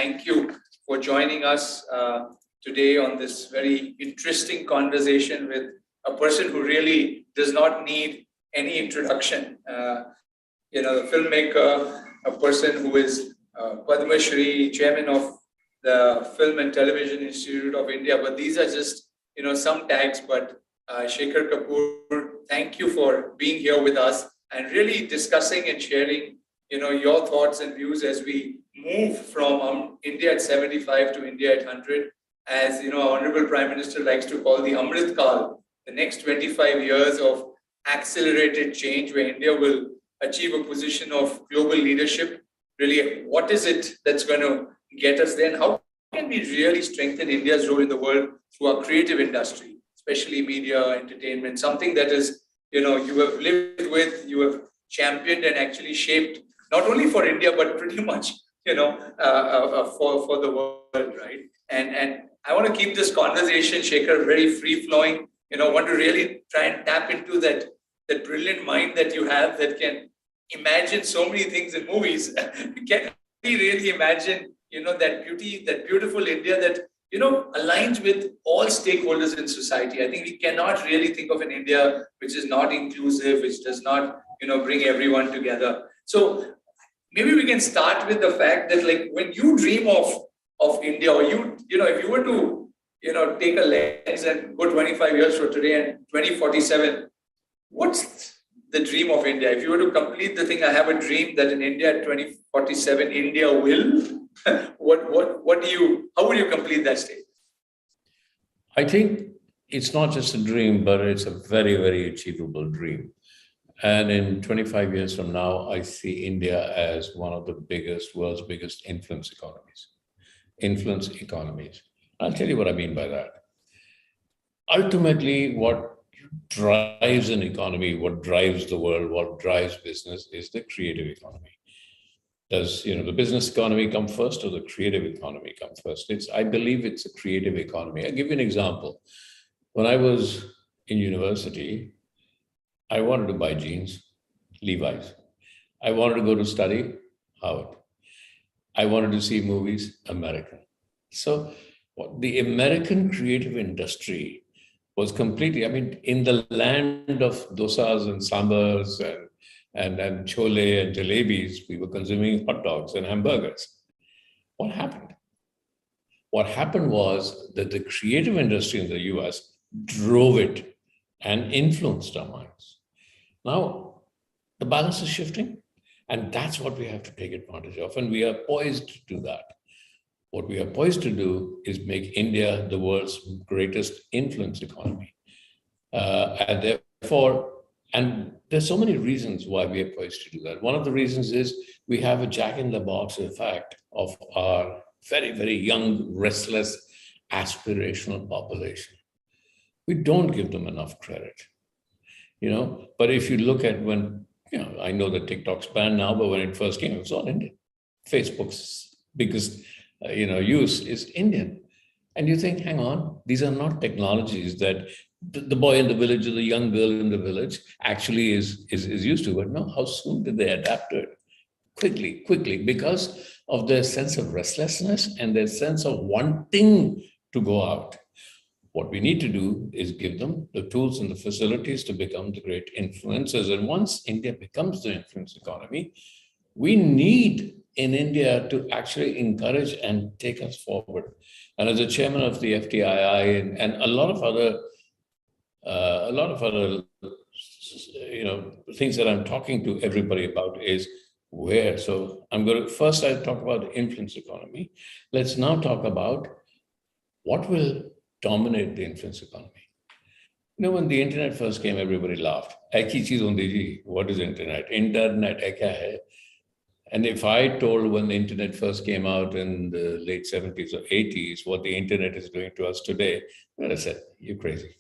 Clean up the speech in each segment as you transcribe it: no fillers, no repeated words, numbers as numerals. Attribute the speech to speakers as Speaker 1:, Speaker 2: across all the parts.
Speaker 1: thank you for joining us today on this very interesting conversation with a person who really does not need any introduction. The filmmaker, a person who is Padma Shri, chairman of the Film and Television Institute of India. But these are just, some tags. But Shekhar Kapur, thank you for being here with us and really discussing and sharing, your thoughts and views as we move from India at 75 to India at 100. As our Honorable Prime Minister likes to call the Amrit Kal, the next 25 years of accelerated change where India will achieve a position of global leadership. Really, what is it that's going to get us there? And how can we really strengthen India's role in the world through our creative industry, especially media, entertainment, something that is, you have lived with, you have championed and actually shaped, not only for India, but pretty much, for the world, right? And I want to keep this conversation, Shekhar, very free-flowing. Want to really try and tap into that brilliant mind that you have that can imagine so many things in movies. Can we really imagine, that beauty, that beautiful India that, aligns with all stakeholders in society? I think we cannot really think of an India which is not inclusive, which does not, bring everyone together. So maybe we can start with the fact that, like, when you dream of India, or if you were to, take a lens and go 25 years from today and 2047, what's the dream of India? If you were to complete the thing, I have a dream that in India at 2047, India will. How would you complete that state?
Speaker 2: I think it's not just a dream, but it's a very, very achievable dream. And in 25 years from now, I see India as one of the world's biggest influence economies. I'll tell you what I mean by that. Ultimately, what drives an economy, what drives the world, what drives business is the creative economy. Does the business economy come first or the creative economy come first? I believe it's a creative economy. I'll give you an example. When I was in university, I wanted to buy jeans, Levi's. I wanted to go to study, Harvard. I wanted to see movies, American. So the American creative industry was completely, in the land of dosas and sambars and chole and jalebis, we were consuming hot dogs and hamburgers. What happened? What happened was that the creative industry in the US drove it and influenced our minds. Now, the balance is shifting, and that's what we have to take advantage of, and we are poised to do that. What we are poised to do is make India the world's greatest influence economy. And there's so many reasons why we are poised to do that. One of the reasons is we have a jack-in-the-box effect of our very, very young, restless, aspirational population. We don't give them enough credit, But if you look at when, I know that TikTok's banned now, but when it first came, it was all Indian. Facebook's biggest use is Indian. And you think, hang on, these are not technologies that the boy in the village or the young girl in the village actually is used to. But no, how soon did they adapt to it? Quickly, because of their sense of restlessness and their sense of wanting to go out. What we need to do is give them the tools and the facilities to become the great influencers. And once India becomes the influence economy, we need in India to actually encourage and take us forward. And as a chairman of the FTII and a lot of other things that I'm talking to everybody about is where. So first I'll talk about the influence economy. Let's now talk about what will dominate the influence economy. When the internet first came, everybody laughed. Aiki cheez hondi ji. What is internet? Internet kya hai? And if I told when the internet first came out in the late 70s or 80s, what the internet is doing to us today, well, I said, you're crazy.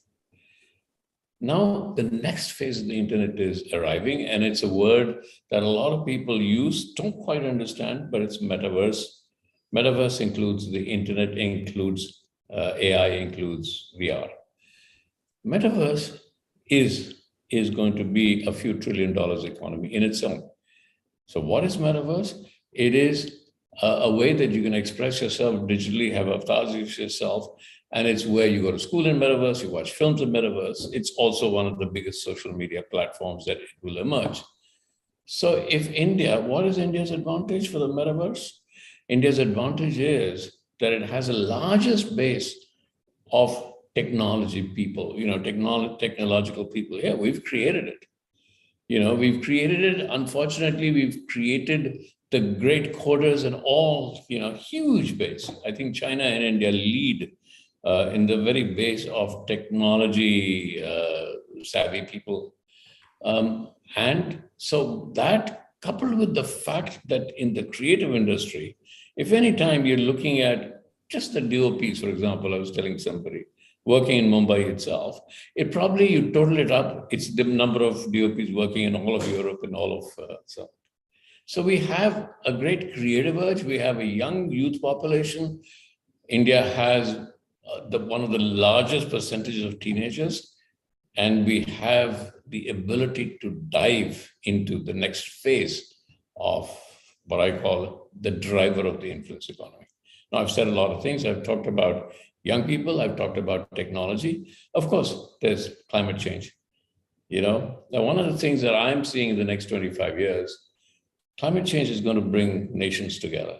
Speaker 2: Now, the next phase of the internet is arriving, and it's a word that a lot of people use, don't quite understand, but it's metaverse. Metaverse includes the internet, includes AI, includes VR. Metaverse is going to be a few $1 trillion economy in its own. So what is metaverse? It is a way that you can express yourself digitally, have avatars of yourself. And it's where you go to school in metaverse, you watch films in metaverse. It's also one of the biggest social media platforms that it will emerge. So if India, what is India's advantage for the metaverse? India's advantage is that it has the largest base of technology people, technological people. Yeah, we've created it. We've created it. Unfortunately, we've created the great coders and all, huge base. I think China and India lead in the very base of technology savvy people. And so that coupled with the fact that in the creative industry, if any time you're looking at just the DOPs, for example, I was telling somebody, working in Mumbai itself, it probably, you total it up, it's the number of DOPs working in all of Europe and all of so. So we have a great creative urge. We have a young youth population. India has one of the largest percentages of teenagers, and we have the ability to dive into the next phase of what I call the driver of the influence economy. Now, I've said a lot of things. I've talked about young people. I've talked about technology. Of course, there's climate change. Now, one of the things that I'm seeing in the next 25 years, climate change is going to bring nations together.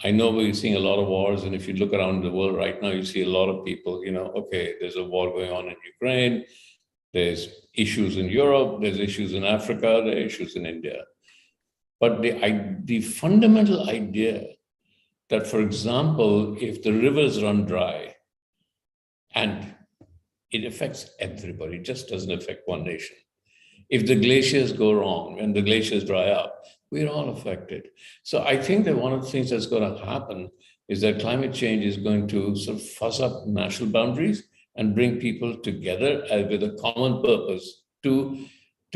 Speaker 2: I know we're seeing a lot of wars, and if you look around the world right now, you see a lot of people, okay, there's a war going on in Ukraine, there's issues in Europe, there's issues in Africa, there are issues in India. But the fundamental idea that, for example, if the rivers run dry, and it affects everybody, it just doesn't affect one nation. If the glaciers go wrong and the glaciers dry up, we're all affected. So I think that one of the things that's going to happen is that climate change is going to sort of fuzz up national boundaries and bring people together with a common purpose to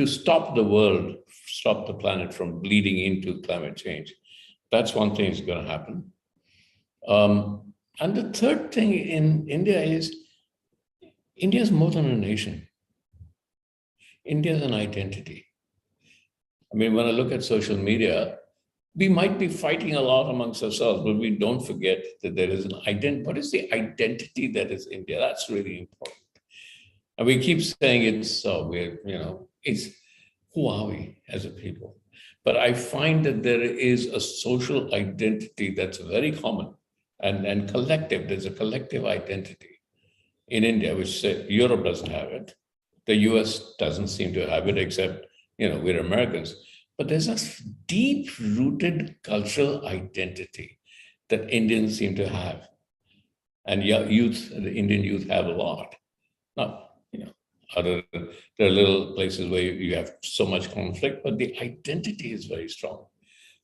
Speaker 2: stop the world, stop the planet from bleeding into climate change. That's one thing that's going to happen. And the third thing in India is, India is more than a nation. India is an identity. I mean, when I look at social media, we might be fighting a lot amongst ourselves, but we don't forget that there is an identity. What is the identity that is India? That's really important. And we keep saying it's it's who are we as a people? But I find that there is a social identity that's very common and collective. There's a collective identity in India, which Europe doesn't have it. The US doesn't seem to have it, except, we're Americans. But there's a deep-rooted cultural identity that Indians seem to have. And the Indian youth have a lot. Now, there are little places where you have so much conflict, but the identity is very strong.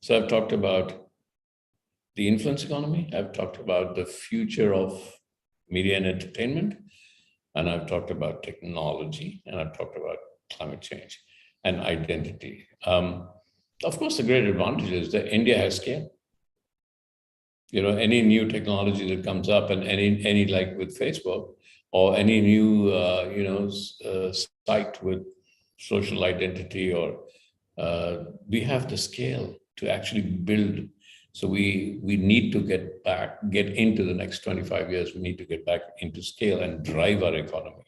Speaker 2: So I've talked about the influence economy. I've talked about the future of media and entertainment. And I've talked about technology, and I've talked about climate change and identity. Of course, the great advantage is that India has scale. Any new technology that comes up, and any like with Facebook, or any new site with social identity, or we have the scale to actually build. So we need to get into the next 25 years, we need to get back into scale and drive our economy.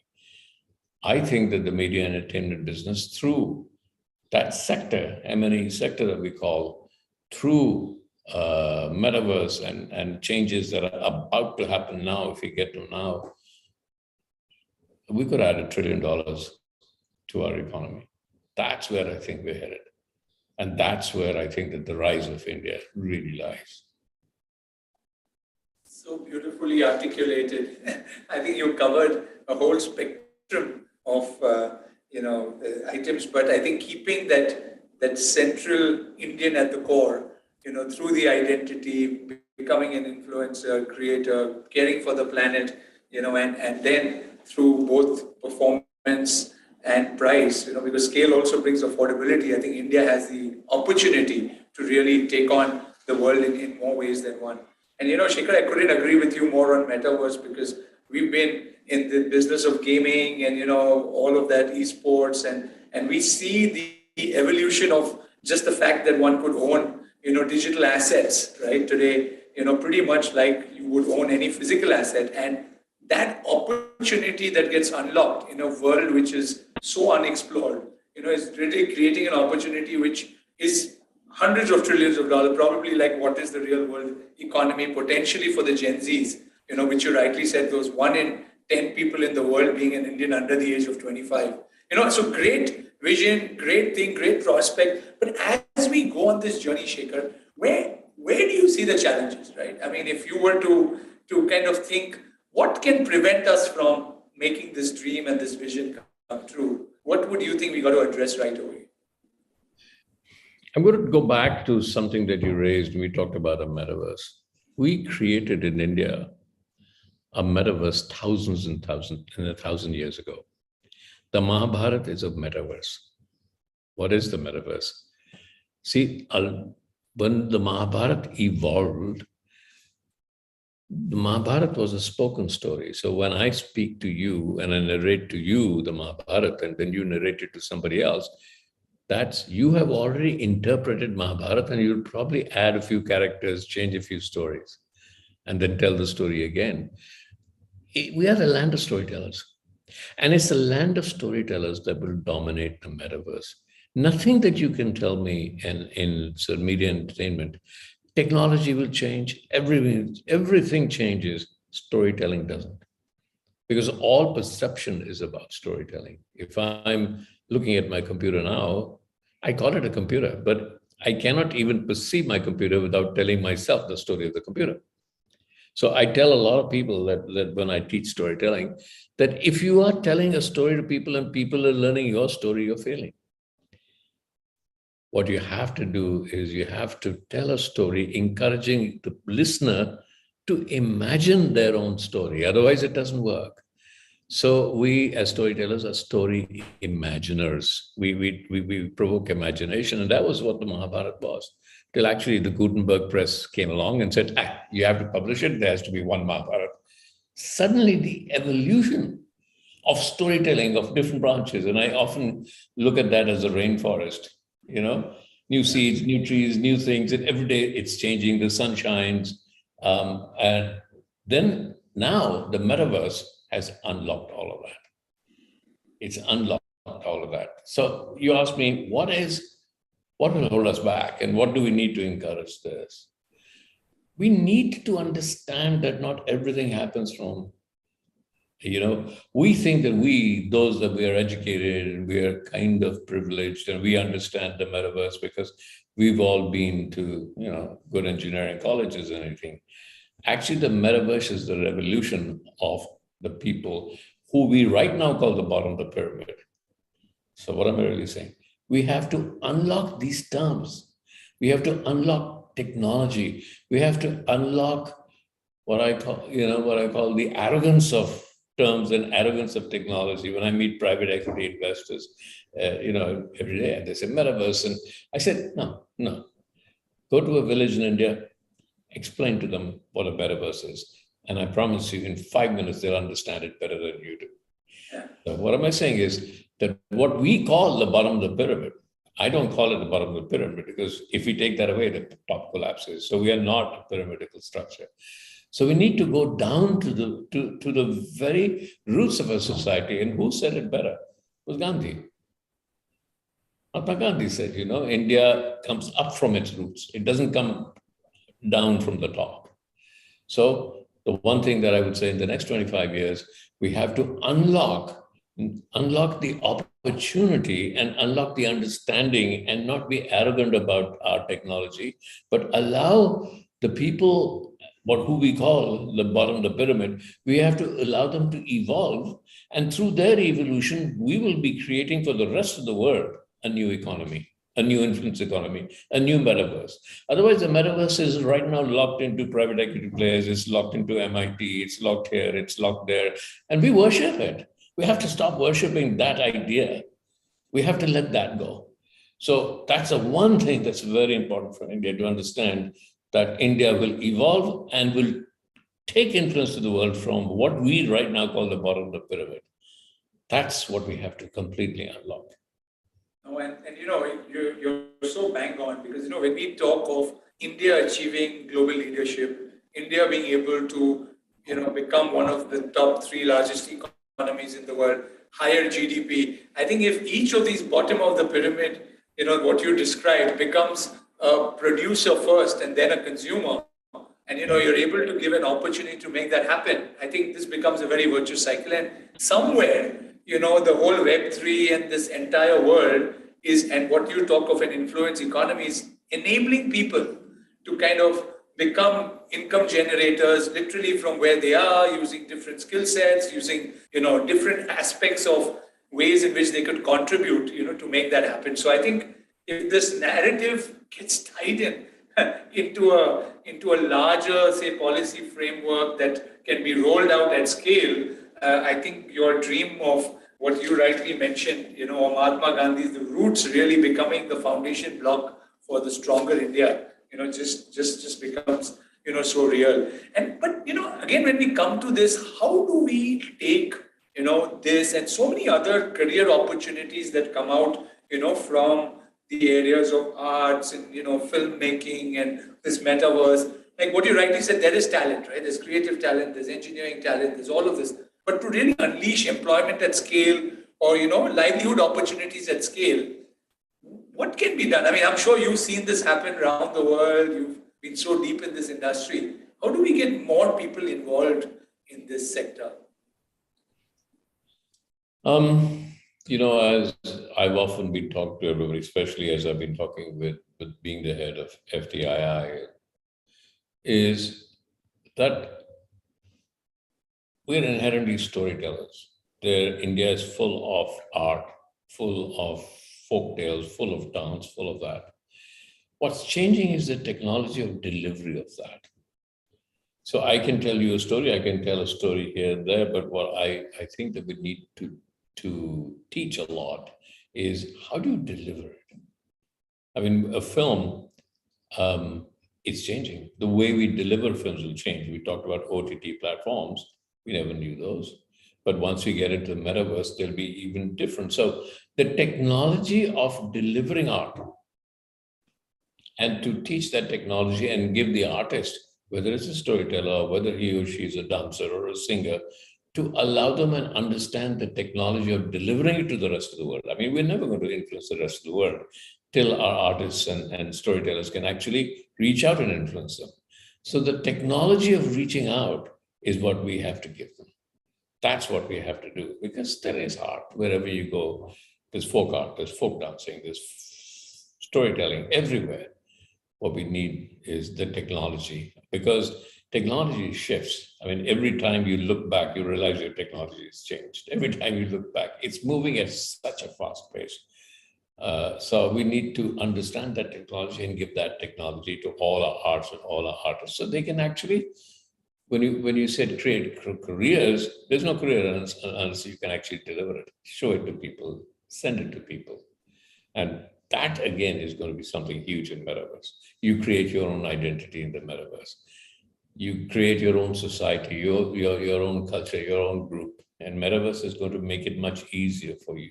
Speaker 2: I think that the media and entertainment business, through that sector, M&E sector that we call, through metaverse and changes that are about to happen now, if we get to now, we could add $1 trillion to our economy. That's where I think we're headed. And that's where I think that the rise of India really lies.
Speaker 1: So beautifully articulated. I think you covered a whole spectrum of items, but I think keeping that central Indian at the core, through the identity, becoming an influencer, creator, caring for the planet, and then through both performance and price, because scale also brings affordability. I think India has the opportunity to really take on the world in more ways than one. And Shekhar, I couldn't agree with you more on metaverse, because we've been in the business of gaming and all of that, esports, and we see the evolution of just the fact that one could own digital assets, right? Today, pretty much like you would own any physical asset. And that opportunity that gets unlocked in a world which is so unexplored, is really creating an opportunity which is hundreds of trillions of dollars, probably like what is the real world economy potentially for the Gen Zs, which you rightly said, those 1 in 10 people in the world being an Indian under the age of 25. So great vision, great thing, great prospect. But as we go on this journey, Shekhar, where do you see the challenges, right? I mean, if you were to kind of think, what can prevent us from making this dream and this vision come true? What would you think we got to address right away?
Speaker 2: I'm going to go back to something that you raised. We talked about a metaverse. We created in India a metaverse thousands and thousands and 1,000 years ago. The Mahabharata is a metaverse. What is the metaverse? See, when the Mahabharata evolved, the Mahabharata was a spoken story. So when I speak to you and I narrate to you the Mahabharata, and then you narrate it to somebody else, that's, you have already interpreted Mahabharata, and you'll probably add a few characters, change a few stories, and then tell the story again. We are the land of storytellers. And it's the land of storytellers that will dominate the metaverse. Nothing that you can tell me in sort of media entertainment. Technology will change, everything changes, storytelling doesn't. Because all perception is about storytelling. If I'm looking at my computer now, I call it a computer, but I cannot even perceive my computer without telling myself the story of the computer. So I tell a lot of people that when I teach storytelling, that if you are telling a story to people and people are learning your story, you're failing. What you have to do is you have to tell a story, encouraging the listener to imagine their own story. Otherwise, it doesn't work. So we, as storytellers, are story imaginers. We provoke imagination, and that was what the Mahabharata was. Till actually the Gutenberg press came along and said, you have to publish it, there has to be one Mahabharata. Suddenly the evolution of storytelling of different branches, and I often look at that as a rainforest, new seeds, new trees, new things, and every day it's changing, the sun shines. And then now the metaverse has unlocked all of that. It's unlocked all of that. So you ask me, what will hold us back, and what do we need to encourage this? We need to understand that not everything happens from, we think that those that we are educated and we are kind of privileged and we understand the metaverse because we've all been to, good engineering colleges and everything. Actually, the metaverse is the revolution of the people who we right now call the bottom of the pyramid. So what am I really saying? We have to unlock these terms. We have to unlock technology. We have to unlock what I call the arrogance of terms and arrogance of technology. When I meet private equity investors, every day, and they say metaverse, and I said, no. Go to a village in India, explain to them what a metaverse is, and I promise you, in 5 minutes, they'll understand it better than you do. Yeah. So what am I saying is that what we call the bottom of the pyramid, I don't call it the bottom of the pyramid, because if we take that away, the top collapses. So we are not a pyramidical structure. So we need to go down to the very roots of our society. And who said it better? It was Gandhi. Mahatma Gandhi said, India comes up from its roots. It doesn't come down from the top. So the one thing that I would say in the next 25 years, we have to unlock the opportunity and unlock the understanding, and not be arrogant about our technology, but allow the people, who we call the bottom of the pyramid, we have to allow them to evolve. And through their evolution, we will be creating for the rest of the world a new economy, a new influence economy, a new metaverse. Otherwise, the metaverse is right now locked into private equity players, it's locked into MIT, it's locked here, it's locked there, and we worship it. We have to stop worshiping that idea. We have to let that go. So that's the one thing that's very important for India to understand, that India will evolve and will take influence to the world from what we right now call the bottom of the pyramid. That's what we have to completely unlock.
Speaker 1: And you're so bang on because, when we talk of India achieving global leadership, India being able to, become one of the top three largest economies in the world, higher GDP. I think if each of these bottom of the pyramid, what you described becomes a producer first and then a consumer, and you're able to give an opportunity to make that happen, I think this becomes a very virtuous cycle. And somewhere, the whole Web3 and this entire world is, and what you talk of an influence economy is enabling people to kind of become income generators literally from where they are, using different skill sets, using different aspects of ways in which they could contribute to make that happen. So I think if this narrative gets tied in into a larger, say, policy framework that can be rolled out at scale, I think your dream of what you rightly mentioned, Mahatma Gandhi's the roots really becoming the foundation block for the stronger India, just becomes so real. But again, when we come to this, how do we take this and so many other career opportunities that come out from the areas of arts and filmmaking and this metaverse? Like what you rightly said, there is talent, right? There's creative talent, there's engineering talent, there's all of this. But to really unleash employment at scale or livelihood opportunities at scale, what can be done? I mean, I'm sure you've seen this happen around the world. You've been so deep in this industry. How do we get more people involved in this sector?
Speaker 2: As I've often been talking to everybody, especially as I've been talking with being the head of FTII, is that we're inherently storytellers. India is full of art, full of folk tales, full of dance, full of that. What's changing is the technology of delivery of that. So I can tell you a story, I can tell a story here and there, but what I think that we need to teach a lot is how do you deliver it? I mean, a film, it's changing. The way we deliver films will change. We talked about OTT platforms. We never knew those. But once we get into the metaverse, they'll be even different. So the technology of delivering art and to teach that technology and give the artist, whether it's a storyteller, whether he or she is a dancer or a singer, to allow them and understand the technology of delivering it to the rest of the world. I mean, we're never going to influence the rest of the world till our artists and storytellers can actually reach out and influence them. So the technology of reaching out is what we have to give them. That's what we have to do, because there is art wherever you go. There's folk art, there's folk dancing, there's storytelling everywhere. What we need is the technology, because technology shifts. I mean, every time you look back, you realize your technology has changed. Every time you look back, it's moving at such a fast pace. So we need to understand that technology and give that technology to all our arts and all our artists, so they can actually, when you said create careers, there's no career unless you can actually deliver it, show it to people, send it to people. And that again is going to be something huge in metaverse. You create your own identity in the metaverse. You create your own society, your own culture, your own group, and metaverse is going to make it much easier for you.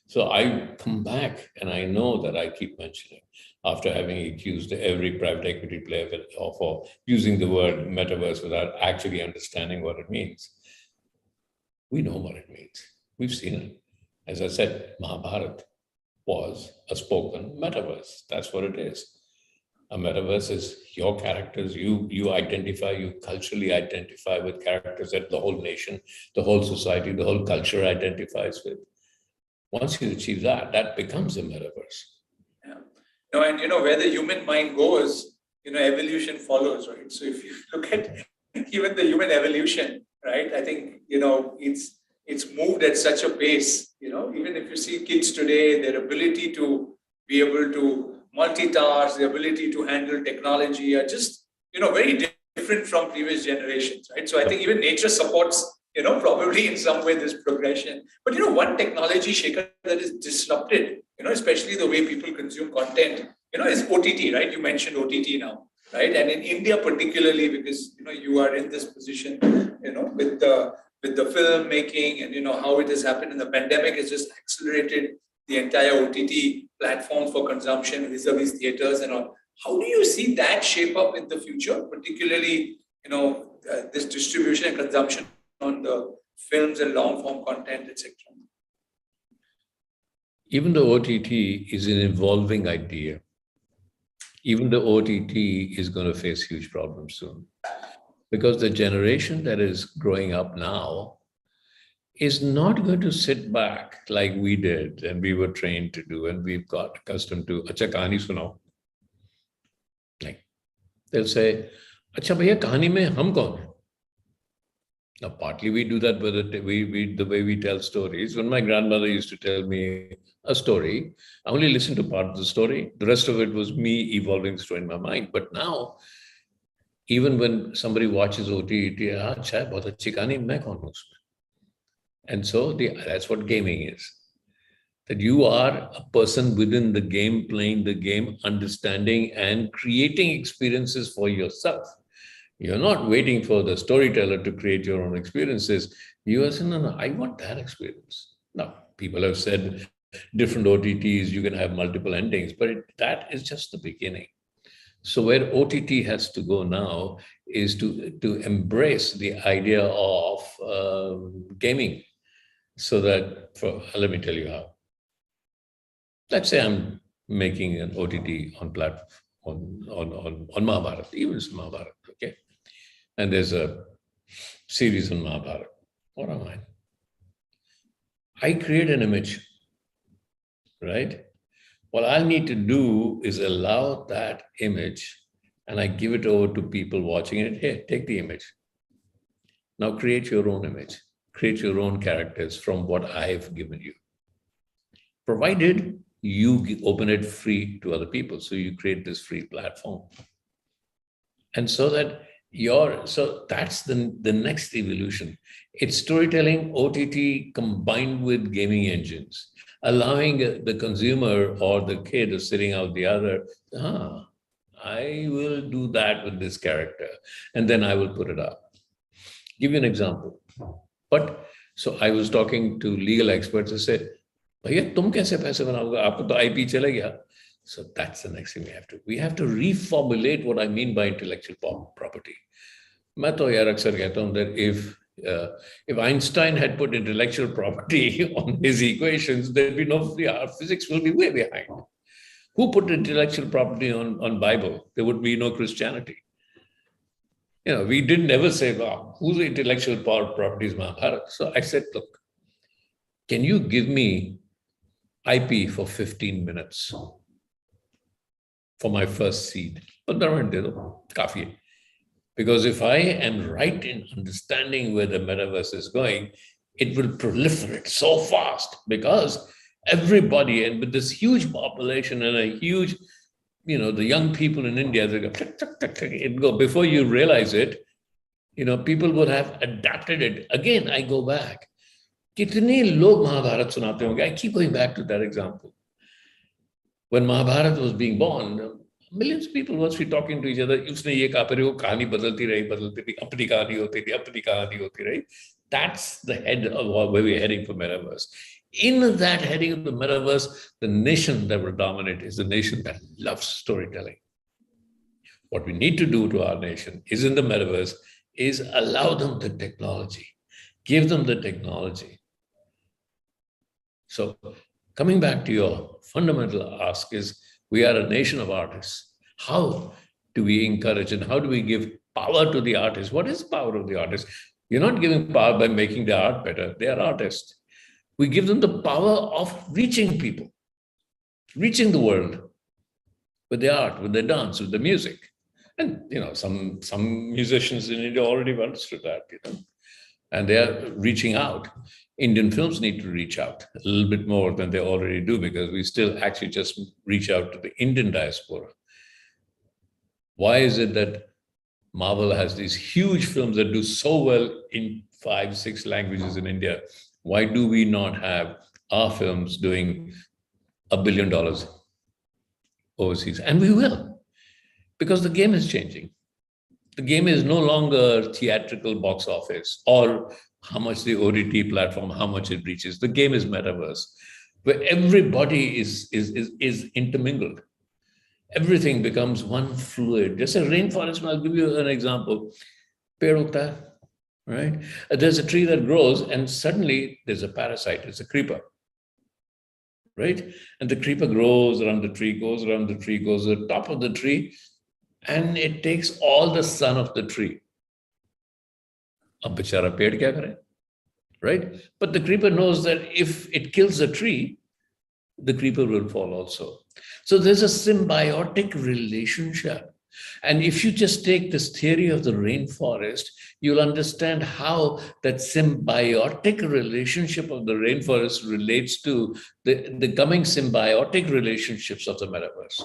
Speaker 2: So I come back, and I know that I keep mentioning, after having accused every private equity player of using the word metaverse without actually understanding what it means. We know what it means. We've seen it. As I said, Mahabharata was a spoken metaverse. That's what it is. A metaverse is your characters. You identify, you culturally identify with characters that the whole nation, the whole society, the whole culture identifies with. Once you achieve that, that becomes a metaverse.
Speaker 1: Yeah. No, and where the human mind goes, evolution follows, right? So if you look at even the human evolution, right, I think it's moved at such a pace. Even if you see kids today, their ability to be able to multitask, the ability to handle technology are just very different from previous generations, right? So I think even nature supports probably in some way this progression. But one technology, Shekhar, that is disrupted, especially the way people consume content, is OTT, right? You mentioned OTT now, right? And in India particularly, because you are in this position, with the filmmaking and how it has happened in the pandemic has just accelerated the entire OTT platform for consumption vis-a-vis theaters and all. How do you see that shape up in the future, particularly, this distribution and consumption on the films and long-form content, etc.?
Speaker 2: Even the OTT is an evolving idea. Even the OTT is going to face huge problems soon. Because the generation that is growing up now is not going to sit back like we did and we were trained to do and we've got accustomed to, Acha kahani sunao. Like, they'll say, Acha bhaiya, kahani mein hum kaun hai? Now, partly we do that with the way we tell stories. When my grandmother used to tell me a story, I only listened to part of the story. The rest of it was me evolving the story in my mind. But now, even when somebody watches OTT, acha hai, bahut achhi kahani, main kaun hu usme? And so that's what gaming is. That you are a person within the game, playing the game, understanding and creating experiences for yourself. You're not waiting for the storyteller to create your own experiences. You are saying, no, I want that experience. Now, people have said different OTTs, you can have multiple endings, but that is just the beginning. So where OTT has to go now is to embrace the idea of gaming. So that, let me tell you how. Let's say I'm making an OTT on Mahabharata, even it's Mahabharata, okay? And there's a series on Mahabharata. What am I? I create an image, right? What I need to do is allow that image and I give it over to people watching it. Here, take the image. Now create your own image. Create your own characters from what I've given you. Provided you open it free to other people. So you create this free platform. And so that's the next evolution. It's storytelling, OTT combined with gaming engines, allowing the consumer or the kid who's sitting out the other, I will do that with this character, and then I will put it up. Give you an example. But so I was talking to legal experts who said, "Bhaiya, tum kaise paise banaoge? Aapko to IP chala gaya." So that's the next thing we have to. We have to reformulate what I mean by intellectual property. मैं तो यार अक्सर कहता हूँ that if Einstein had put intellectual property on his equations, there'd be our physics will be way behind. Who put intellectual property on Bible? There would be no Christianity. We didn't ever say, wow, whose intellectual property is Mahabharata? So I said, look, can you give me IP for 15 minutes for my first seed? Because if I am right in understanding where the metaverse is going, it will proliferate so fast because everybody, and with this huge population and a huge, the young people in India, they go, it go. Before you realize it, people would have adapted it. Again, I go back. Kitne log Mahabharata sunate honge? I keep going back to that example. When Mahabharata was being born, millions of people must be talking to each other. Usne ye kaha, phir wo kahani badalti rahi, apni kahani hoti rahi. That's the head of where we're heading for metaverse. In that heading of the metaverse, the nation that will dominate is the nation that loves storytelling. What we need to do to our nation is in the metaverse is allow them the technology, give them the technology. So coming back to your fundamental ask is, we are a nation of artists. How do we encourage and how do we give power to the artists? What is the power of the artists? You're not giving power by making their art better. They are artists. We give them the power of reaching people, reaching the world with their art, with their dance, with the music. And, some musicians in India already have understood that, and they are reaching out. Indian films need to reach out a little bit more than they already do because we still actually just reach out to the Indian diaspora. Why is it that Marvel has these huge films that do so well in 5-6 languages in India? Why do we not have our films doing $1 billion overseas? And we will, because the game is changing. The game is no longer theatrical box office or how much the OTT platform, how much it reaches. The game is metaverse. where everybody is intermingled. Everything becomes one fluid. Just a rainforest, I'll give you an example. Peड़ उगता है, right? There's a tree that grows and suddenly there's a parasite, it's a creeper, right? And the creeper grows around the tree, goes around the tree, goes to the top of the tree, and it takes all the sun of the tree. अब बेचारा पेड़ क्या करे, right? But the creeper knows that if it kills the tree, the creeper will fall also. So there's a symbiotic relationship. And if you just take this theory of the rainforest, you'll understand how that symbiotic relationship of the rainforest relates to the coming symbiotic relationships of the metaverse.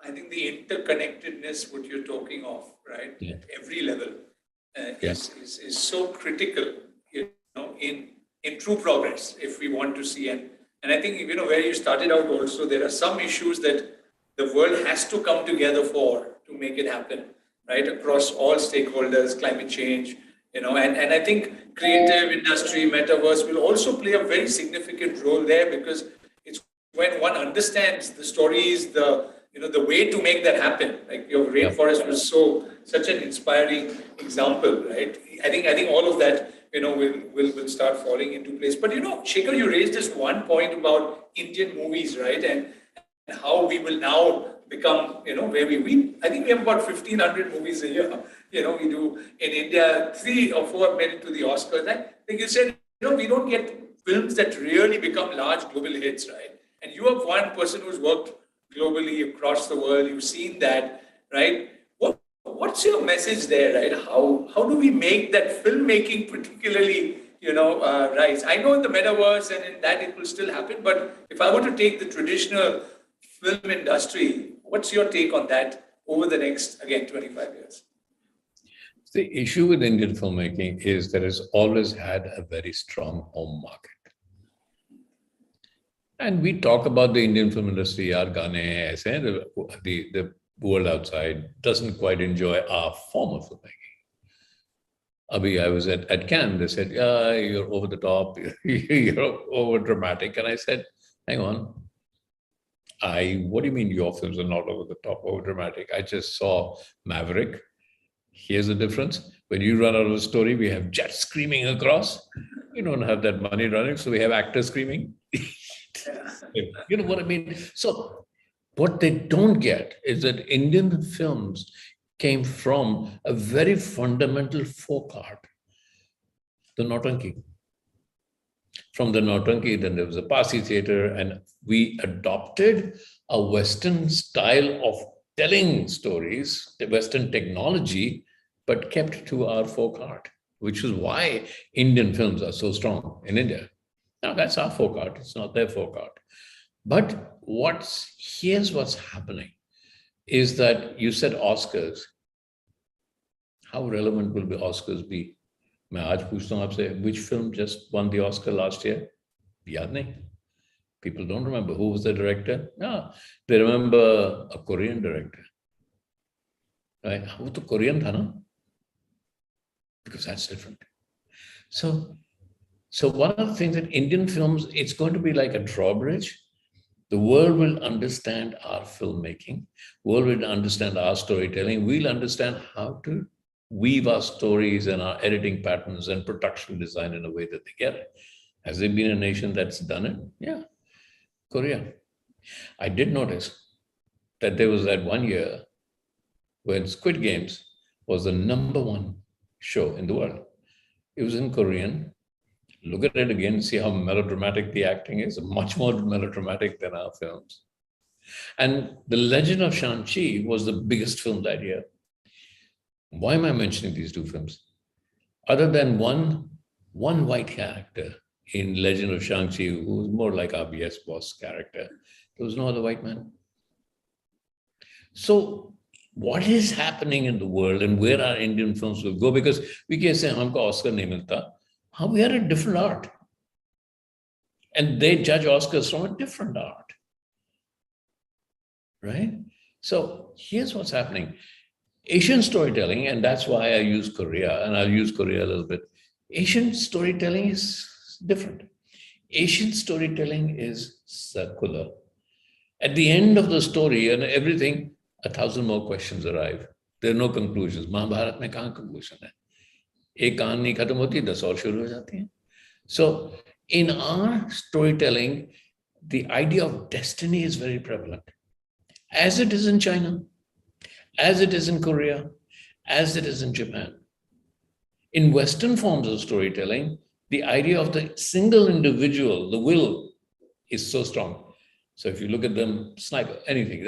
Speaker 1: I think the interconnectedness, what you're talking of, right,
Speaker 2: Yeah.
Speaker 1: at every level, is so critical, in true progress, if we want to see. And I think, where you started out also, there are some issues that the world has to come together for to make it happen, right, across all stakeholders, climate change, and I think creative industry, metaverse will also play a very significant role there, because it's when one understands the stories, the way to make that happen. Like your rainforest was such an inspiring example, right? I think all of that, will start falling into place. But Shekhar, you raised this one point about Indian movies, right? And how we will now become, where I think we have about 1,500 movies a year. We do in India, 3 or 4 made it to the Oscars. I think you said, we don't get films that really become large global hits, right? And you are one person who's worked globally across the world. You've seen that, right? What's your message there, right? How do we make that filmmaking particularly, rise? I know in the metaverse and in that it will still happen, but if I were to take the traditional film industry, what's your take on that over the next, again, 25 years?
Speaker 2: The issue with Indian filmmaking is that it's always had a very strong home market. And we talk about the Indian film industry, yaar, gaane hai, aise hain, the world outside doesn't quite enjoy our form of filmmaking. I was at Cannes, they said, yeah, you're over the top, you're over dramatic. And I said, hang on. What do you mean your films are not over the top, over dramatic? I just saw Maverick. Here's the difference. When you run out of a story, we have jets screaming across. You don't have that money running, so we have actors screaming. You know what I mean? So what they don't get is that Indian films came from a very fundamental folk art, the Nautanki. From the Nautanki, then there was a Parsi theater, and we adopted a Western style of telling stories, the Western technology, but kept to our folk art, which is why Indian films are so strong in India. Now, that's our folk art, it's not their folk art. But here's what's happening, is that you said Oscars. How relevant will the Oscars be? मैं आज पूछता हूँ आपसे, which film just won the Oscar last year? याद नहीं. People don't remember. Who was the director? No, they remember a Korean director. Right? वो तो Korean था ना? Because that's different. So one of the things that Indian films, it's going to be like a drawbridge. The world will understand our filmmaking. World will understand our storytelling. We'll understand how to weave our stories and our editing patterns and production design in a way that they get it. Has there been a nation that's done it? Yeah, Korea. I did notice that there was that one year when Squid Games was the #1 show in the world. It was in Korean. Look at it again, see how melodramatic the acting is, much more melodramatic than our films. And The Legend of Shang-Chi was the biggest film that year. Why am I mentioning these two films? Other than one white character in Legend of Shang-Chi, who was more like our BS boss character, there was no other white man. So what is happening in the world and where our Indian films will go? Because we can say, humko Oscar nahi milta. We are a different art. And they judge Oscars from a different art. Right? So here's what's happening. Asian storytelling, and that's why I use Korea, and I'll use Korea a little bit, Asian storytelling is different. Asian storytelling is circular. At the end of the story and everything, 1,000 more questions arrive. There are no conclusions. Mahabharat में कहाँ conclusion है? एक कहानी खत्म होती है, 10 और शुरू हो जाती हैं. So in our storytelling, the idea of destiny is very prevalent, as it is in China, as it is in Korea, as it is in Japan. In Western forms of storytelling, the idea of the single individual, the will, is so strong. So if you look at them, sniper, anything,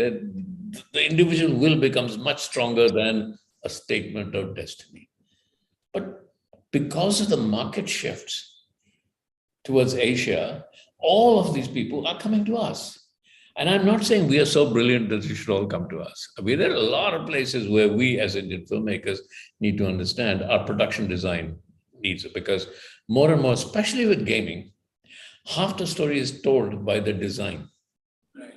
Speaker 2: the individual will becomes much stronger than a statement of destiny. But because of the market shifts towards Asia, all of these people are coming to us. And I'm not saying we are so brilliant that you should all come to us. There are a lot of places where we as Indian filmmakers need to understand our production design needs it, because more and more, especially with gaming, half the story is told by the design.
Speaker 1: Right.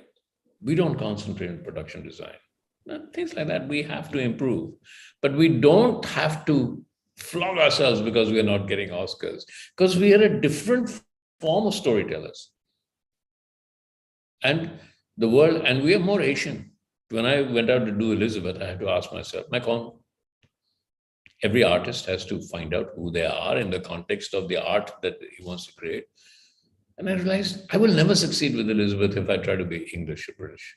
Speaker 2: We don't concentrate on production design. Things like that we have to improve. But we don't have to flog ourselves because we are not getting Oscars, because we are a different form of storytellers. And the world, and we are more Asian. When I went out to do Elizabeth, I had to ask myself, every artist has to find out who they are in the context of the art that he wants to create. And I realized I will never succeed with Elizabeth if I try to be English or British.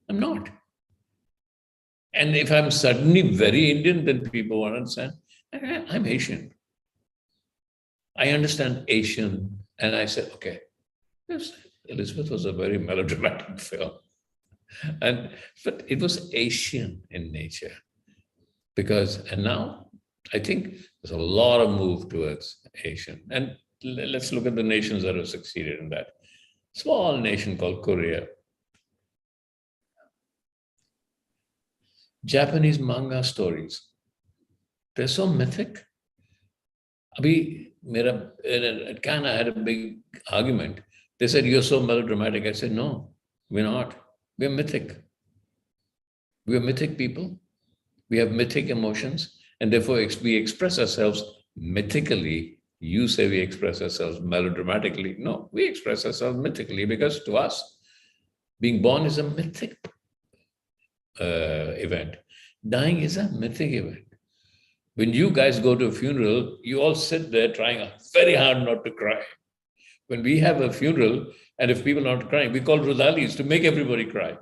Speaker 2: I'm not. And if I'm suddenly very Indian, then people won't understand. I'm Asian. I understand Asian. And I said, okay, yes, Elizabeth was a very melodramatic film. But it was Asian in nature. And now I think there's a lot of move towards Asian. And let's look at the nations that have succeeded in that. Small nation called Korea. Japanese manga stories. They're so mythic. At Cannes, I had a big argument. They said, you're so melodramatic. I said, no, we're not. We're mythic. We're mythic people. We have mythic emotions, and therefore we express ourselves mythically. You say we express ourselves melodramatically. No, we express ourselves mythically, because to us, being born is a mythic event. Dying is a mythic event. When you guys go to a funeral, you all sit there trying very hard not to cry. When we have a funeral, and if people are not crying, we call Rodalis to make everybody cry.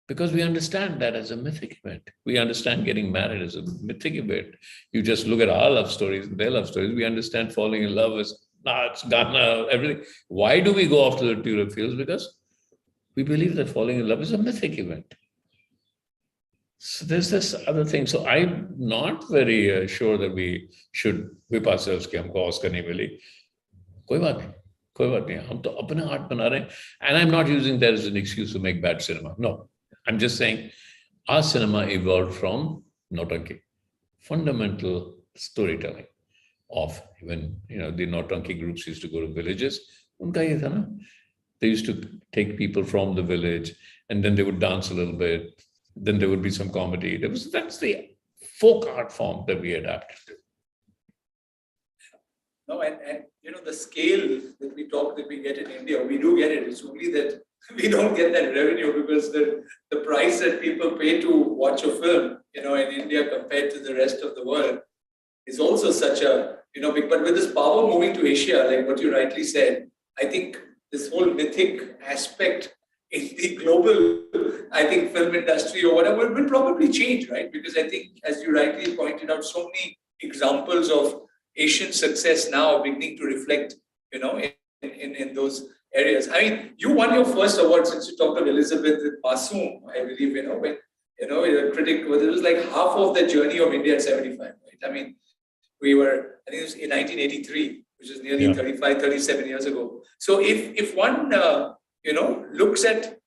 Speaker 2: Because we understand that as a mythic event. We understand getting married as a mythic event. You just look at our love stories and their love stories. We understand falling in love as it's Ghana, everything. Why do we go after the tulip fields? Because we believe that falling in love is a mythic event. So there's this other thing. So I'm not very sure that we should whip ourselves कि हमको Oscar नहीं मिली. कोई बात नहीं. हम तो अपना art बना रहे हैं. And I'm not using that as an excuse to make bad cinema. No. I'm just saying our cinema evolved from Nautanki, fundamental storytelling of even, the Nautanki groups used to go to villages. Unka ye tha na? They used to take people from the village, and then they would dance a little bit. Then there would be some comedy. That's the folk art form that we adapted to.
Speaker 1: No, and the scale that we get in India, we do get it. It's only that we don't get that revenue, because the price that people pay to watch a film, in India compared to the rest of the world is also such a, big. But with this power moving to Asia, like what you rightly said, I think this whole mythic aspect in the global, film industry or whatever will probably change, right? Because I think, as you rightly pointed out, so many examples of Asian success now beginning to reflect, in those areas. You won your first award, since you talked of Elizabeth with Masoom, I believe, when, a critic, it was like half of the journey of India at 75, right? We were, I think it was in 1983, which is nearly 35, 37 years ago. So if one, looks at,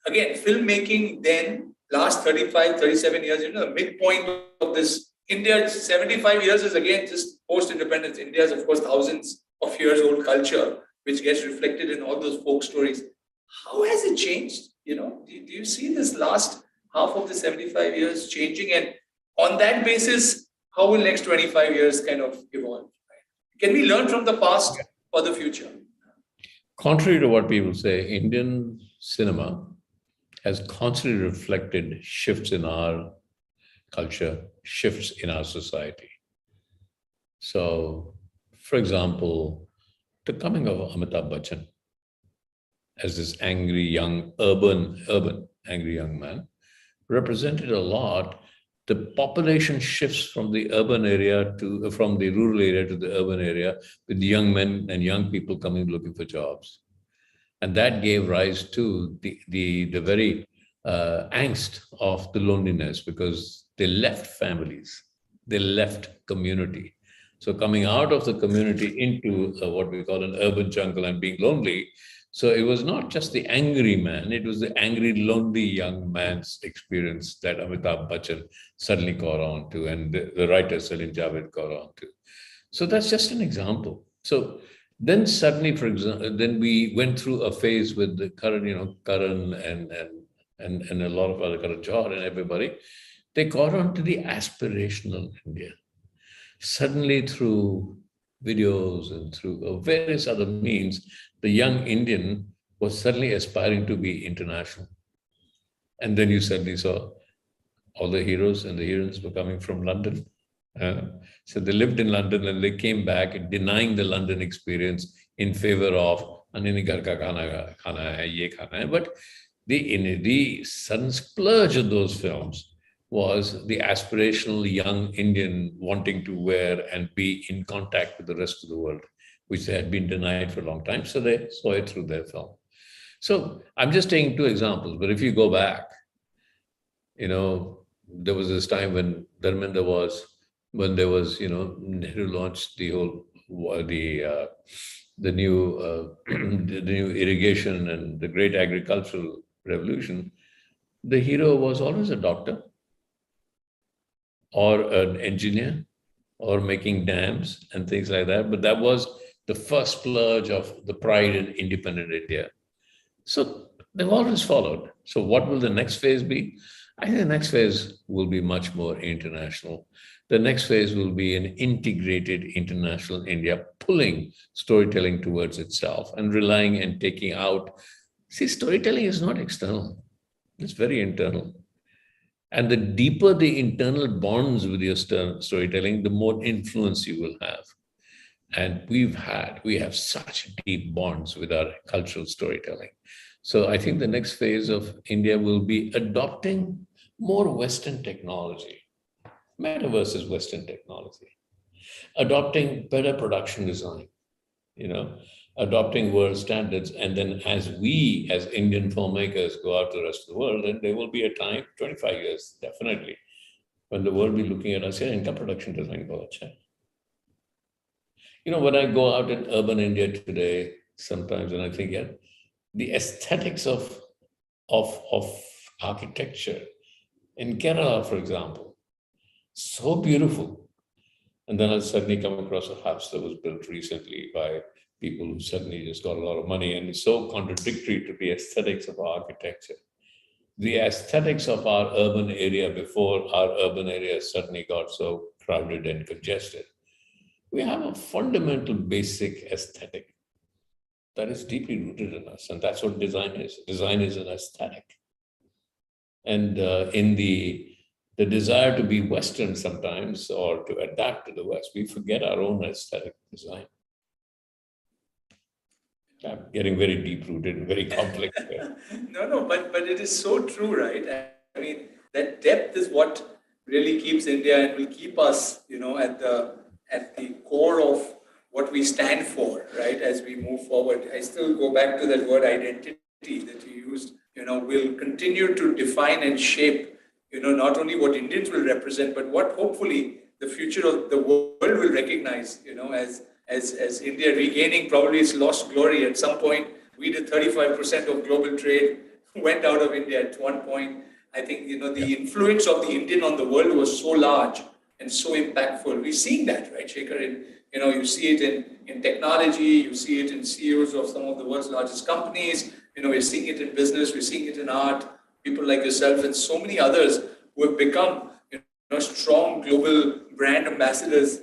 Speaker 1: again, filmmaking then, last 35, 37 years, the midpoint of this, India, 75 years is again just post-independence. India is, of course, thousands of years old culture, which gets reflected in all those folk stories. How has it changed? Do you see this last half of the 75 years changing? And on that basis, how will next 25 years kind of evolve? Right? Can we learn from the past for the future?
Speaker 2: Contrary to what people say, Indian cinema has constantly reflected shifts in our culture, shifts in our society. So, for example, the coming of Amitabh Bachchan as this angry young urban angry young man represented a lot the population shifts from the urban area to from the rural area to the urban area with young men and young people coming looking for jobs. And that gave rise to the very angst of the loneliness because they left families, they left community. So coming out of the community into what we call an urban jungle and being lonely. So it was not just the angry man, it was the angry, lonely young man's experience that Amitabh Bachchan suddenly caught on to, and the writer Salim Javed caught on to. So that's just an example. So then suddenly, for example, then we went through a phase with the Karan, Karan and a lot of other Karan Johar and everybody. They caught on to the aspirational India. Suddenly, through videos and through various other means, the young Indian was suddenly aspiring to be international. And then you suddenly saw all the heroes and the heroines were coming from London. So they lived in London and they came back denying the London experience in favor of Ghar ka khana hai, ye khana hai. But the sudden splurge of those films was the aspirational young Indian wanting to wear and be in contact with the rest of the world, which they had been denied for a long time. So they saw it through their film. So I'm just taking two examples, but if you go back, there was this time when Dharmendra when there was, Nehru launched the whole, the new irrigation and the great agricultural revolution. The hero was always a doctor or an engineer or making dams and things like that. But that was the first splurge of the pride in independent India. So they've always followed. So what will the next phase be? I think the next phase will be much more international. The next phase will be an integrated international India, pulling storytelling towards itself and relying and taking out. See, storytelling is not external. It's very internal. And the deeper the internal bonds with your storytelling, the more influence you will have. And we have such deep bonds with our cultural storytelling. So I think the next phase of India will be adopting more Western technology. Metaverse is Western technology. Adopting better production design, adopting world standards. And then as we, as Indian filmmakers, go out to the rest of the world, then there will be a time, 25 years, definitely, when the world will be looking at us here, inka production design bahut acha hai. When I go out in urban India today, sometimes, and I think, the aesthetics of architecture in Kerala, for example, so beautiful. And then I suddenly come across a house that was built recently by people who suddenly just got a lot of money, and it's so contradictory to the aesthetics of architecture. The aesthetics of our urban area before our urban area suddenly got so crowded and congested. We have a fundamental basic aesthetic that is deeply rooted in us, and that's what design is. Design is an aesthetic. And in the desire to be Western sometimes, or to adapt to the West, we forget our own aesthetic design. I'm getting very deep-rooted and very complex here.
Speaker 1: No, but it is so true, right? I mean, that depth is what really keeps India and will keep us, at the core of what we stand for, right? As we move forward, I still go back to that word identity that you used. Will continue to define and shape, not only what Indians will represent, but what hopefully the future of the world will recognize, as India regaining probably its lost glory. At some point, we did 35% of global trade went out of India at one point. I think, the influence of the Indian on the world was so large and so impactful. We're seeing that, right, Shekhar? You see it in technology, you see it in CEOs of some of the world's largest companies. We're seeing it in business, we're seeing it in art. People like yourself and so many others who have become, strong global brand ambassadors,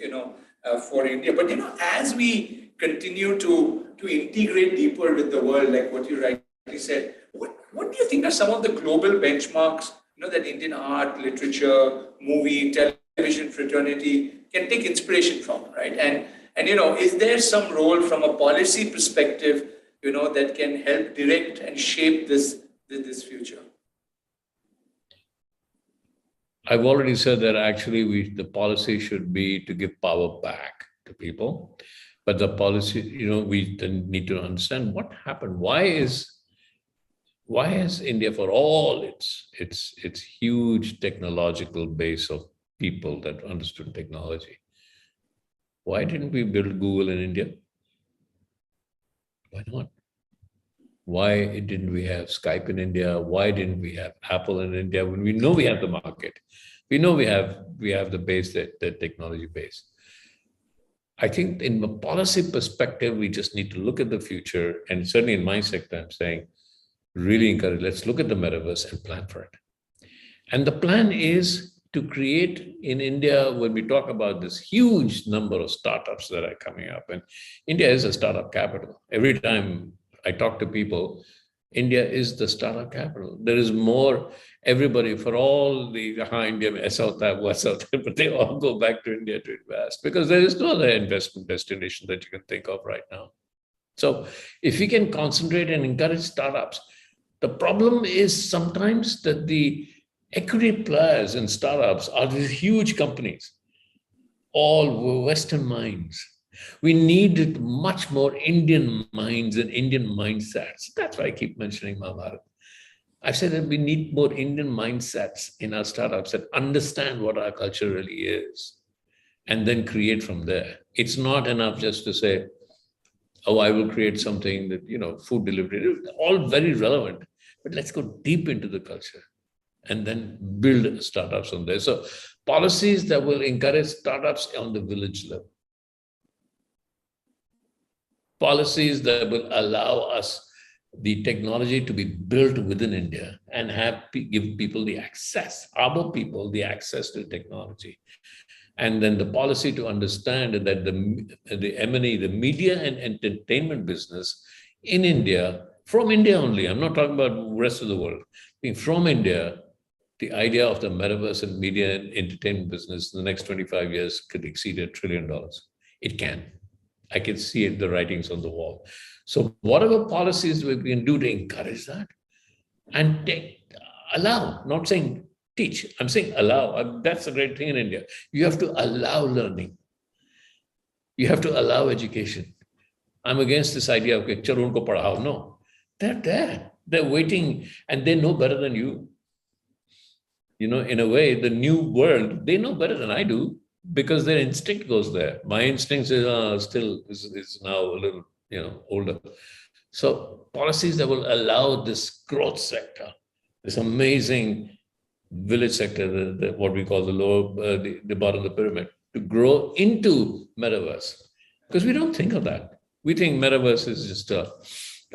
Speaker 1: for India. But, as we continue to integrate deeper with the world, like what you rightly said, what do you think are some of the global benchmarks, that Indian art, literature, movie, television fraternity can take inspiration from, right? And is there some role from a policy perspective, that can help direct and shape this future?
Speaker 2: I've already said that actually the policy should be to give power back to people. But the policy, we then need to understand what happened. Why is India, for all its huge technological base of people that understood technology, why didn't we build Google in India? Why not? Why didn't we have Skype in India? Why didn't we have Apple in India when we know we have the market? We know we have the base, the technology base. I think in the policy perspective, we just need to look at the future. And certainly in my sector, I'm saying, really encourage, let's look at the metaverse and plan for it. And the plan is to create in India, when we talk about this huge number of startups that are coming up, and India is a startup capital. Every time I talk to people, India is the startup capital. There is more, everybody, for all the India, but they all go back to India to invest because there is no other investment destination that you can think of right now. So if we can concentrate and encourage startups, the problem is sometimes that the equity players in startups are these huge companies, all Western minds. We need much more Indian minds and Indian mindsets. That's why I keep mentioning Mahabharat. I said that we need more Indian mindsets in our startups that understand what our culture really is and then create from there. It's not enough just to say, oh, I will create something that, food delivery, all very relevant, but let's go deep into the culture and then build startups on there. So policies that will encourage startups on the village level. Policies that will allow us the technology to be built within India and give people the access, our people the access to technology. And then the policy to understand that the M&E, the media and entertainment business in India, from India only, I'm not talking about the rest of the world, from India, the idea of the metaverse and media and entertainment business in the next 25 years could exceed $1 trillion. It can. I can see it, the writings on the wall. So whatever policies we can do to encourage that and allow, not saying teach, I'm saying allow. That's a great thing in India. You have to allow learning. You have to allow education. I'm against this idea of, okay, chalo unko padhao. No, they're there. They're waiting and they know better than you. In a way, the new world, they know better than I do because their instinct goes there. My instincts is now a little, older. So policies that will allow this growth sector, this amazing village sector, what we call the lower, the bottom of the pyramid, to grow into metaverse. Because we don't think of that. We think metaverse is just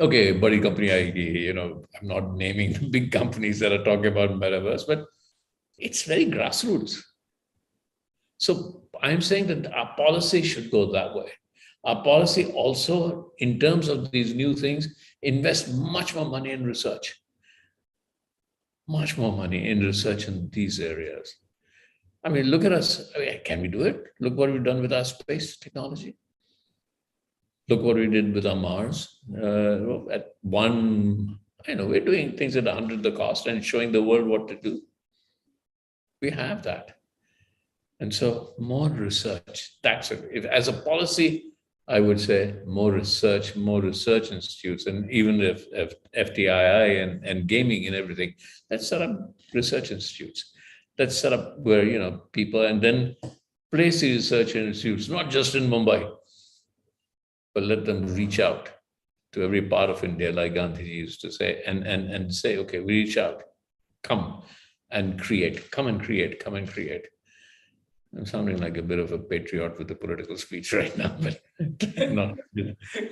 Speaker 2: okay, buddy company, I'm not naming the big companies that are talking about metaverse, but it's very grassroots. So I'm saying that our policy should go that way. Our policy also, in terms of these new things, invest much more money in research. Much more money in research in these areas. I mean, look at us. Can we do it? Look what we've done with our space technology. Look what we did with our Mars. At one, we're doing things at 100 the cost and showing the world what to do. We have that. And so more research, that's it. If, as a policy, I would say more research institutes, and even if FTII and gaming and everything, let's set up research institutes. Let's set up where, people, and then place the research institutes, not just in Mumbai, but let them reach out to every part of India, like Gandhiji used to say, and say, okay, we reach out, come and create, come and create. I'm sounding like a bit of a patriot with a political speech right now, but not.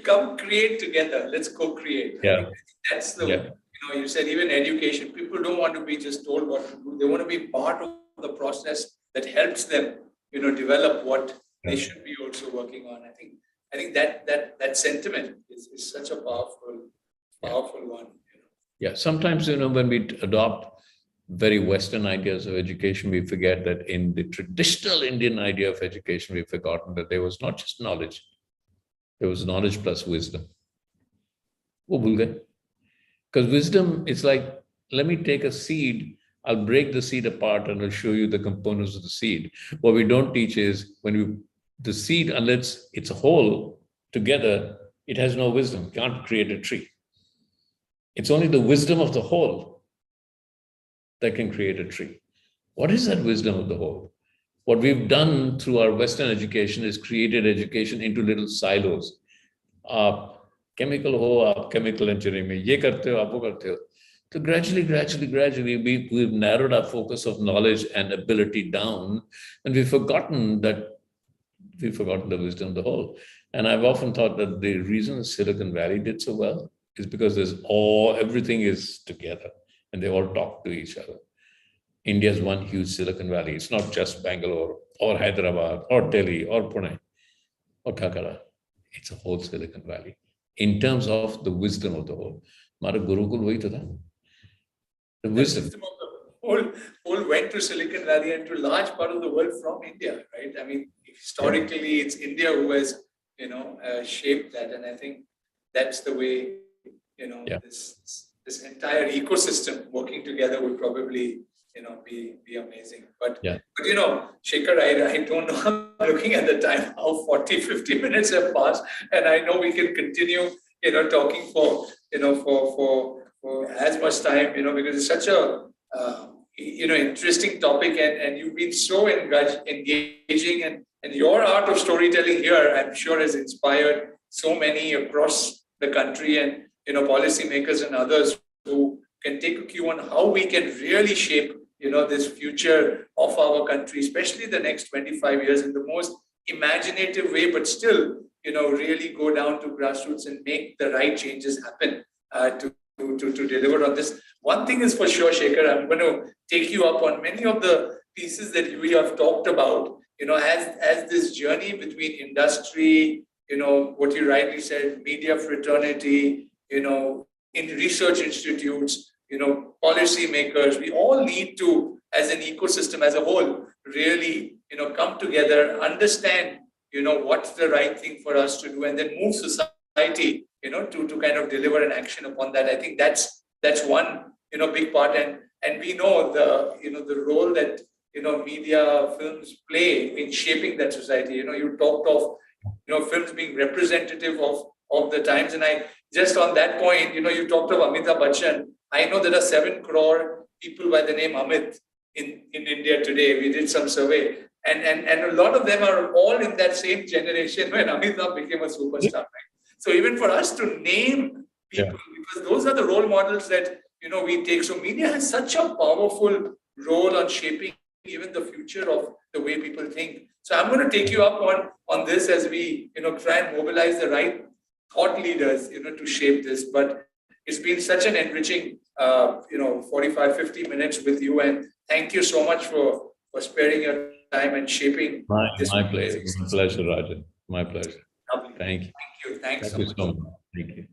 Speaker 1: Come create together. Let's co-create.
Speaker 2: Yeah.
Speaker 1: That's the, you said even education, people don't want to be just told what to do. They want to be part of the process that helps them, develop what they should be also working on. I think that sentiment is such a powerful one.
Speaker 2: Yeah, sometimes, when we adopt very Western ideas of education, we forget that in the traditional Indian idea of education, we've forgotten that there was not just knowledge, there was knowledge plus wisdom. Because wisdom is like, let me take a seed, I'll break the seed apart and I'll show you the components of the seed. What we don't teach is the seed, unless it's a whole together, it has no wisdom, can't create a tree. It's only the wisdom of the whole that can create a tree. What is that wisdom of the whole? What we've done through our Western education is created education into little silos. Chemical ho, chemical engineering mein, ye karte ho, aap wo karte ho. So gradually, we've narrowed our focus of knowledge and ability down, and we've forgotten the wisdom of the whole. And I've often thought that the reason Silicon Valley did so well is because everything is together and they all talk to each other. India is one huge Silicon Valley. It's not just Bangalore or Hyderabad or Delhi or Pune or Calcutta. It's a whole Silicon Valley in terms of the wisdom of the whole. Mara Gurukul wahi to tha. The wisdom.
Speaker 1: Whole went to Silicon Valley and to a large part of the world from India, right? I mean, historically, it's India who has, shaped that. And I think that's the way, this entire ecosystem working together would probably, be amazing. But Shekhar, I don't know, I'm looking at the time, how 40, 50 minutes have passed. And I know we can continue, talking for as much time, because it's such a, interesting topic, and you've been so engaging, and your art of storytelling here, I'm sure, has inspired so many across the country, and policymakers and others who can take a cue on how we can really shape this future of our country, especially the next 25 years, in the most imaginative way, but still really go down to grassroots and make the right changes happen to deliver on this. One thing is for sure, Shekhar, I'm going to take you up on many of the pieces that we have talked about, as this journey between industry, what you rightly said, media fraternity, in research institutes, policy makers, we all need to, as an ecosystem as a whole, really, come together, understand, what's the right thing for us to do, and then move society, to kind of deliver an action upon that. I think that's one, big part. And we know the role that, media, films play in shaping that society. You talked of, films being representative of the times. And I, just on that point, you talked of Amitabh Bachchan. I know there are 7 crore people by the name Amit in India today. We did some survey. And a lot of them are all in that same generation when Amitabh became a superstar. Right? So even for us to name people, because those are the role models that, we take. So media has such a powerful role on shaping even the future of the way people think. So I'm going to take you up on this as we, try and mobilize the right thought leaders, to shape this. But it's been such an enriching, 45, 50 minutes with you. And thank you so much for sparing your time and shaping this.
Speaker 2: My pleasure, Rajan. My pleasure.
Speaker 1: Lovely.
Speaker 2: Thank you.
Speaker 1: Thank you. Thanks
Speaker 2: Thank
Speaker 1: so
Speaker 2: you
Speaker 1: much.
Speaker 2: so much. Thank you.